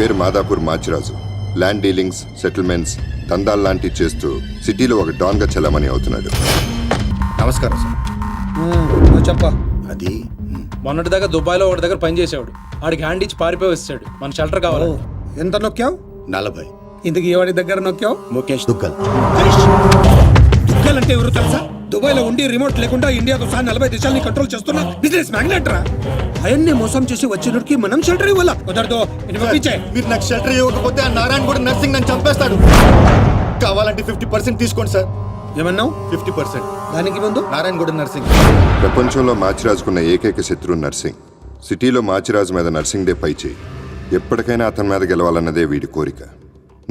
పేరు Madhapur Machiraju. Land dealings, settlements, దందాలు లాంటివి చేస్తూ సిటీలో ఒక డాన్గా చలామణి అవుతున్నాడు. నమస్కారం సార్. చెప్ప అది మొన్నటిదాకా దుబాయ్లో ఒకటి దగ్గర పని చేసేవాడు. ఆడికి హ్యాండ్ ఇచ్చి పారిపోయి వచ్చాడు. మన షెల్టర్ కావాలి. ఎంత నొక్కావు? 40. ఇంతకు ఎవరి దగ్గర నొక్కావు? ముఖేష్ దుగ్గల్. దుగ్గల్ అంటే ఎవరు తెలుసా? దుబాయ్ లో ఉండి రిమోట్ లేకుండా ఇండియాతో సహా 40 దేశాలని కంట్రోల్ చేస్తున్న బిజినెస్ మ్యాగ్నెట్ రా. ఆయన్ని మోసం చేసి వచ్చినడికి మనం షెల్టర్ ఇవ్వాలా? కుదరదు. మీరు నాకు షెల్టర్ ఇవ్వకపోతే ఆ నారాయణ కూడా నర్సింగ్ నన్ను చంపేస్తాడు. కావాలంటే 50% తీసుకోండి సార్. ఏమన్నావు? 50%. దానికి ముందు నారాయణ కూడా నర్సింగ్. ప్రపంచంలో మాచిరాజుకున్న ఏకైక శత్రువు నర్సింగ్. సిటీలో మాచిరాజు మీద నర్సింగ్ డే పై చేయి. ఎప్పటికైనా అతని మీద గెలవాలన్నదే వీడి కోరిక.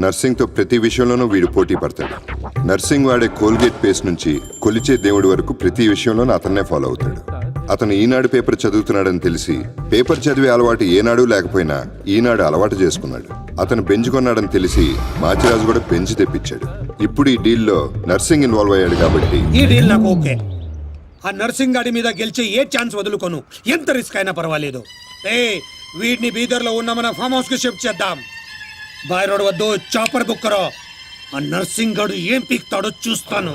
నర్సింగ్తో ప్రతి విషయంలోనూ వీడు పోటీ పడతాడు. నర్సింగ్ వాడే కోల్గేట్ పేస్ట్ నుంచి కొలిచే దేవుడి వరకు ప్రతి విషయంలోనూ అతన్నే ఫాలో అవుతాడు. అతను ఈనాడు పేపర్ చదువుతున్నాడని తెలిసి పేపర్ చదివే అలవాటు ఏనాడు లేకపోయినా ఈనాడు అలవాటు చేసుకున్నాడు. అతను బెంచ్ కొన్నాడని తెలిసి మాచిరాజు కూడా బెంచ్ తెప్పించాడు. ఇప్పుడు ఈ డీల్లో నర్సింగ్ ఇన్వాల్వ్ అయ్యాడు కాబట్టి ఈ డీల్ నాకు ఓకే. ఆ నర్సింగ్ గాడి మీద గెలిచే ఏ ఛాన్స్ వదులుకోను. ఎంత రిస్క్ అయినా పర్వాలేదు. వీడిని బీదర్లో ఉన్న మన ఫామ్ హౌస్ కి షిఫ్ట్ చేద్దాం. బాయ్ రోడ్ వద్దు, చాపర్ బుక్ కరో. ఆ నర్సింగ్ గాడు ఏం పీక్తాడో చూస్తాను.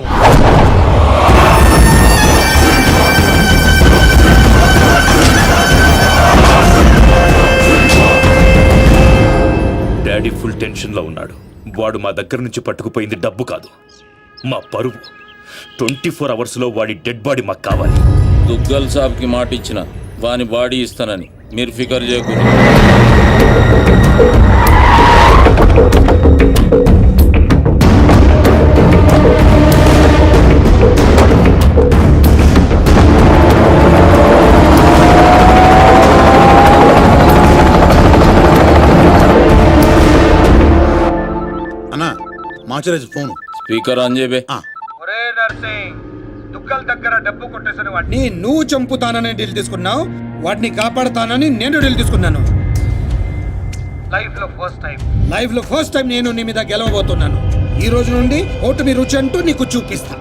డాడీ ఫుల్ టెన్షన్లో ఉన్నాడు. వాడు మా దగ్గర నుంచి పట్టుకుపోయింది డబ్బు కాదు, మా పరువు. 24 అవర్స్లో వాడి డెడ్ బాడీ మాకు కావాలి. దుగ్గల్ సాబ్కి మాట ఇచ్చిన వాని బాడీ ఇస్తానని మీరు ఫికర్ చేయకూడదు. అన్నా మాచిరాజు ఫోన్. స్పీకర్ ఆన్ చేయబే. నువ్వు చంపుతానని డీల్ తీసుకున్నావు, వాటిని కాపాడుతానని నేను డీల్ తీసుకున్నాను. లైఫ్ లో ఫస్ట్ టైం నేను నీ మీద గెలవబోతున్నాను. ఈ రోజు నుండి ఓటమి రుచి అంటూ నీకు చూపిస్తా.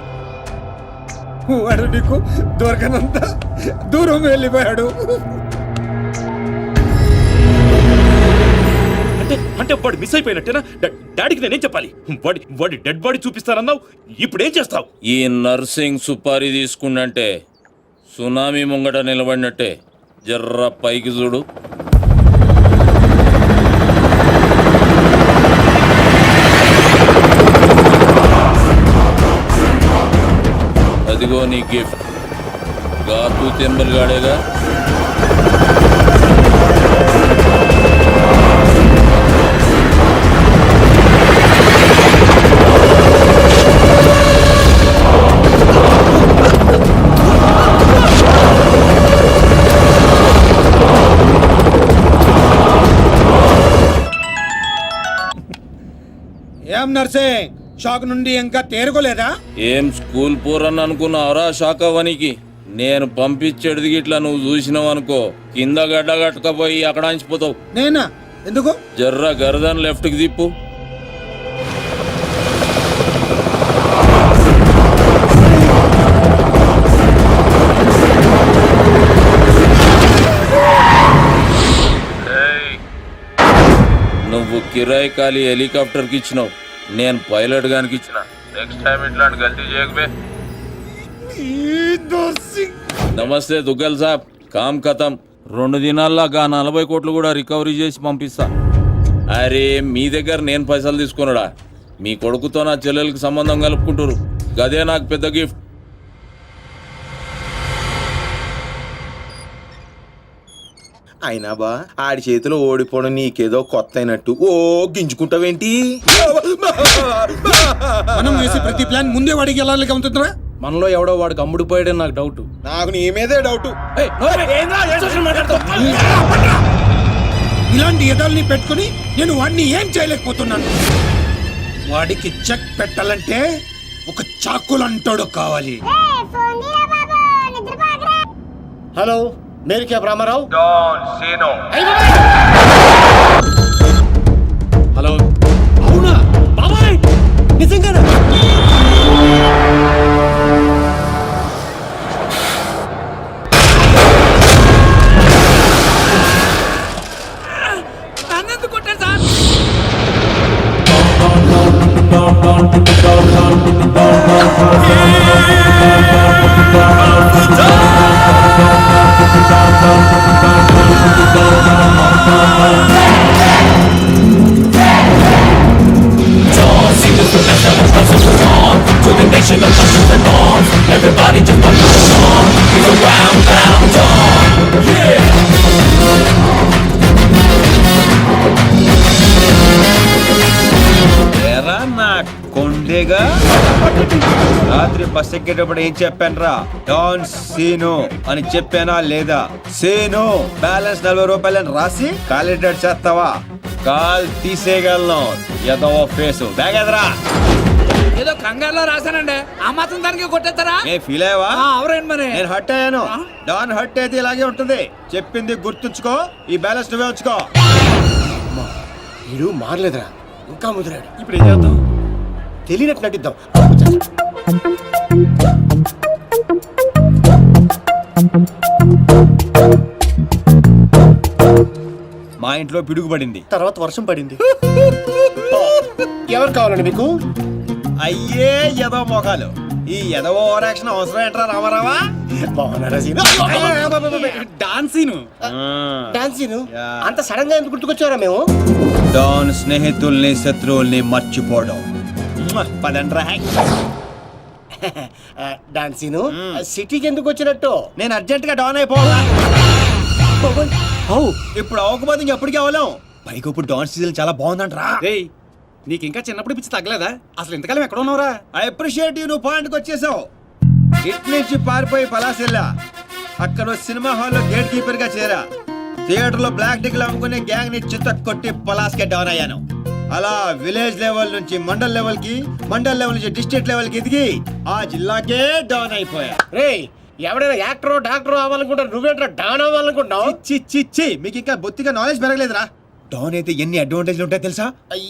వాడు నీకు దొరకనంత దూరం వెళ్ళిపోయాడు. అంటే వాడు మిస్ అయిపోయినట్టేనా? డాడీకి నేనేం చెప్పాలి? వాడి డెడ్ బాడీ చూపిస్తానన్నావు, ఇప్పుడు ఏం చేస్తావు? ఈ నర్సింగ్ సుపారీ తీసుకుండంటే సునామీ ముంగట నిలబడినట్టే. జర్ర పైకి చూడు. అదిగో నీ గిఫ్ట్. గాతూ తెంబల్ గాడేగా. ఏం నర్సింగ్, షాక్ నుండి ఇంకా తేరుకోలేదా? ఏం స్కూల్ పోరని అనుకున్నావురా షాక్ అవ్వనికి? నేను పంపించేది ఇట్లా నువ్వు చూసినావు అనుకో, కింద గడ్డ కట్టుకపోయి అక్కడ అంచిపోతావు. నేనా? ఎందుకు? జర్ర గర్దన్ లెఫ్ట్ కి తిప్పు. నువ్వు కిరాయి ఖాళీ హెలికాప్టర్కి ఇచ్చినావు, నేను పైలట్ గానికి ఇచ్చిన. నెక్స్ట్ టైం ఇట్లాంటి గల్తీ చేయకబే. నమస్తే దుగ్గల్ సాబ్, కామ్ ఖతం. 2 దినాల్లో 40 కోట్లు కూడా రికవరీ చేసి పంపిస్తా. అరే మీ దగ్గర నేను పైసలు తీసుకున్నాడా? మీ కొడుకుతో నా చెల్లెలకి సంబంధం కలుపుకుంటారు, గదే నాకు పెద్ద గిఫ్ట్. అయినా బా ఆడి చేతిలో ఓడిపోవడం నీకేదో కొత్త అయినట్టు ఓ గింజుకుంటావేంటి? మనం వేసే ప్రతి ప్లాన్ ముందే వాడికి వెళ్ళాలిగా ఉంటుందిరా. మనలో ఎవడో వాడికి అమ్ముడిపోయాడని నాకు డౌట్. నాకు నీ మీదే డౌట్. ఇలాంటి ఎదాల్ని పెట్టుకుని నేను వాడిని ఏం చేయలేకపోతున్నాను. వాడికి చెక్ పెట్టాలంటే ఒక చాకులంటాడు కావాలి. హలో, మేరీ క్యాబ్ రామారావు. హలో, అవునా బాబాయ్? నిజంగానా? నన్నెందుకు కొట్టారు సార్? బస్ ఎక్కేటప్పుడు ఏం చెప్పాను రా? డాన్ సీను అని చెప్పానా లేదా? సీను బ్యాలెన్స్ 40 రూపాయలని రాసి కాలిడేట్ చేస్తావా? కాల్ తీసేయగలను. ఏదో ఫేసు బ్యాగ్ ఎదరా. ఏదో కంగారులో రాశానండి, ఆ మాత్రం దానికి కొట్టేస్తారా? ఏ ఫీల్ అయ్యావా? అవునండి మరి. నేను హర్ట్ అయ్యాను. డాన్ హర్ట్ అయితే ఇలాగే ఉంటుంది. చెప్పింది గుర్తుంచుకో. ఈ బ్యాలెన్స్ నువ్వే ఉంచుకో. వీడు మారలేదురా, ఇంకా ముదిరాడు. ఇప్పుడు ఏం చేద్దాం? తెలియనట్టు నటిద్దాం. మా ఇంట్లో పిడుగు పడింది. తర్వాత వర్షం పడింది. ఎవరు కావాలండి మీకు? అయ్యే ఎదో మోకాలు. ఈ ఎదో ఓవర్ యాక్షన్ అవసరం ఏంట్రా రామారావా? బాగున్నారా సీను? డాన్సీను. డాన్సీను అంత సడన్ గా ఎందుకు గుర్తుకొచ్చారా మేము? డాన్ స్నేహితుల్ని శత్రువుల్ని మర్చిపోవడం. పదండ్రా. డాన్సీను సిటీకి ఎందుకు వచ్చినట్టు? నేను అర్జెంట్ గా డాన్ అయిపోవాలా? ఇప్పుడు అవ్వకపోతే ఇంకెప్పటికీ అవ్వలేం. పైకి ఇప్పుడు డాన్ సీజన్ చాలా బాగుందంటరా. రేయ్, నీకు ఇంకా చిన్నప్పుడు పిచ్చి తగ్గలేదా? అసలు ఇంతకాలం ఎక్కడ ఉన్నావురా? I appreciate you. నువ్వు పాయింట్కి వచ్చేసావు. ఇట్ నుంచి పారిపోయి పలాసెల్లా. అక్కడ సినిమా హాల్లో గేట్ కీపర్ గా చేరా. థియేటర్ లో బ్లాక్ టికెట్లు అమ్ముకునే గ్యాంగ్ ని చిత్త కొట్టి పలాస్కే డౌన్ అయ్యాను. అలా విలేజ్ లెవెల్ నుంచి మండల్ లెవెల్ కి, మండల్ లెవెల్ నుంచి డిస్ట్రిక్ట్ లెవెల్ కి ఎదిగి ఆ జిల్లాకే డౌన్ అయిపోయా. రేయ్, ఎవడైనా యాక్టర్ డాక్టర్ అవ్వాలనుకుంటారు, నువ్వేంట్రా డాన్ అవ్వాలనుకుంటున్నావు? చి మీకు ఇంకా బొత్తిగా నాలెడ్జ్ పెరగలేదురా. డౌన్ అయితే ఎన్ని అడ్వాంటేజ్లు ఉంటాయి తెలుసా?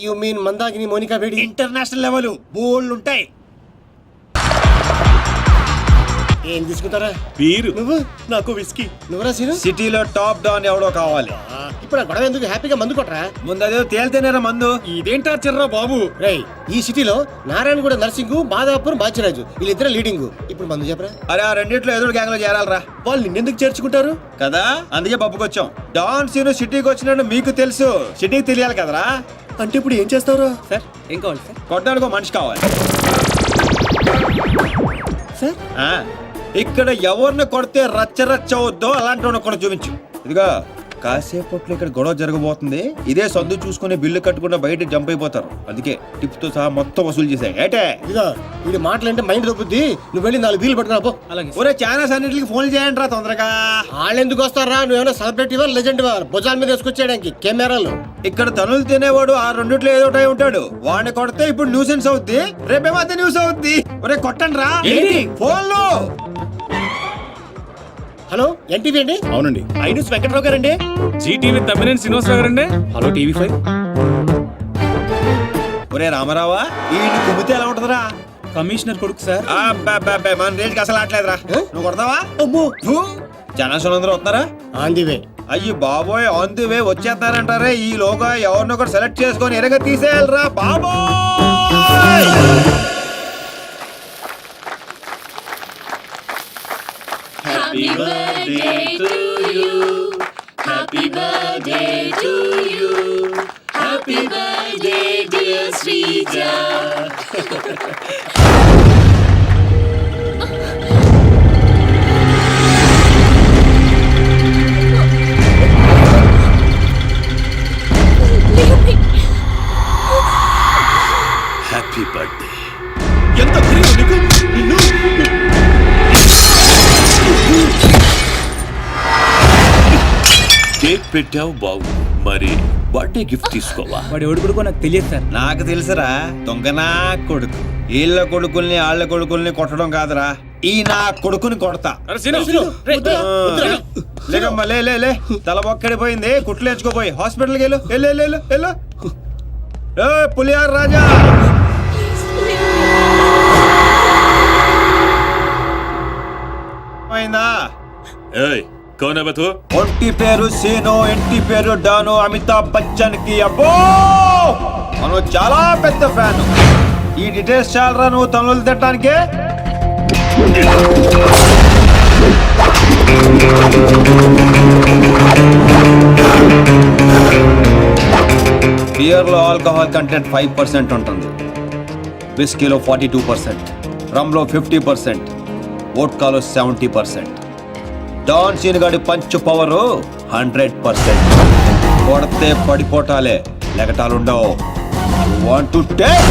యు మీన్ మందాకిని మోనికా వేడి? ఇంటర్నేషనల్ లెవెల్ బోల్డ్ ఉంటాయి. ఏం తీసుకుంటారా? వీరు నువ్వు నాకు విస్కీ. నువ్వురా సీను? సిటీలో టాప్ డౌన్ ఎవడో కావాలి. ఇప్పుడు ఆ గొడవ ఎందుకు? హ్యాపీగా మందు కొట్టరా. ముందు అదే తేలితేనేరా మందు. ఇదేంటా చిర్రా బాబు? రేయ్, ఈ సిటీలో నారాయణగూడ నర్సింగ్, మాదాపూర్ బాచిరాజు వీళ్ళిద్దరు లీడింగ్. ఇప్పుడు మందు చెప్పరా. అరే ఆ రెండిట్లో ఎదురు గ్యాంగ్ లో చేరాలరా. వాళ్ళు నిన్నెందుకు చేర్చుకుంటారు కదా, అందుకే పప్పుకొచ్చాం. డాన్ సీను సిటీకి వచ్చినట్టు మీకు తెలుసు, సిటీకి తెలియాలి కదరా. అంటే ఇప్పుడు ఏం చేస్తావురా? సార్ ఏం కావాలి సార్? కొట్టడానికి ఒక మనిషి కావాలి సార్. ఆ, ఇక్కడ ఎవరిని కొడితే రచ్చ రచ్చ అవుద్దో అలాంటి వాడిని కూడా చూపించు. ఇదిగా కాసేపట్లో ఇక్కడ గొడవ జరగబోతుంది. ఇదే సర్దు చూసుకుని బిల్లు కట్టుకుంటే బయట జంప్ అయిపోతారు. అందుకే టిప్ తో సహా మొత్తం వసూలు చేశాయి. ఏటే ఇదిగా వీడి మాటలంటే మైండ్ దొబ్బుద్ది. నువ్వు వెళ్ళి 4 వీలు పట్టుకురా పో. అలాగే. ఒరే ఛానల్స్ అన్నింటికి ఫోన్ చేయండి రా తొందరగా. వాళ్ళు ఎందుకు వస్తారా? నువ్వేమైనా సెలబ్రిటీవా లెజెండ్వా? భుజాల మీద వేసుకొచ్చేయడానికి కెమెరాలు. ఇక్కడ తనులు తినేవాడు ఆ రెండిట్లో ఏదో ఒకటి ఉంటాడు. వాడిని కొడితే ఇప్పుడు న్యూసెన్స్ అవుద్ది, రేపేమో అదే న్యూస్ అవుద్ది. ఒరే కొట్టండి రా ఫోన్లో. హలో, ఎన్టీవీ అండి? అవునండి. ఐన్యూస్ వెంకట్రావు గారండి? జీటీవీ తమ్మినేని శ్రీనివాసరావు గారండి. Hello TV5. ఒరే రామారావా, ఈ కుమ్మితే ఎలా ఉంటదిరా? కమిషనర్ కొడుకు సార్. మన రేట్కి అసలు ఆటలేదురా. నువ్వు కొడతావా? అమ్మో, జనాలు అందరూ వస్తున్నారా? On the way. అయ్యి బాబోయ్, ఆన్ ది వే వచ్చేస్తారంటారే. ఈ లోగా ఎవరినో ఒకటి సెలెక్ట్ చేసుకొని ఎరగ తీసేయాలరా బాబోయ్. Happy birthday to you. Happy birthday to you. Happy birthday, dear Srija. Happy birthday. ఎంత ధైర్యం నీకు? కేక్ పెట్టావు బాగు, మరి బర్త్డే గిఫ్ట్ తీసుకోవా? వాడు ఎవడు కొడుకో నాకు తెలియదు సార్. నాకు తెలుసురా, దొంగనా కొడుకు. వీళ్ళ కొడుకుల్ని వాళ్ళ కొడుకుల్ని కొట్టడం కాదురా, ఈ నా కొడుకుని కొడతా. లేకమ్మా లే లే లే, తల బొక్కడిపోయింది. కుట్లు వేసుకోపోయి హాస్పిటల్కి వెళ్ళు. వెళ్ళు వెళ్ళు. పులియార్ రాజా. అయిందా? ఏయ్ కౌన్ హై బే తూ? ఒంటి పేరు సీను, ఇంటి పేరు డాను. అమితాబ్ బచ్చన్ కి అబ్బో మనం చాలా పెద్ద ఫ్యాన్. ఈ డీటెయిల్స్ చాలరా నువ్వు తనులు తిట్టడానికే. బియర్ లో ఆల్కహాల్ కంటెంట్ 5% ఉంటుంది, విస్కీలో 42%, రమ్ లో 50%, వోడ్కాలో 70%. డాన్ సీన్ గాడి పంచ్ పవర్ 100%. కొడితే పడిపోటాలే, లెగటాలుండవు. Want to take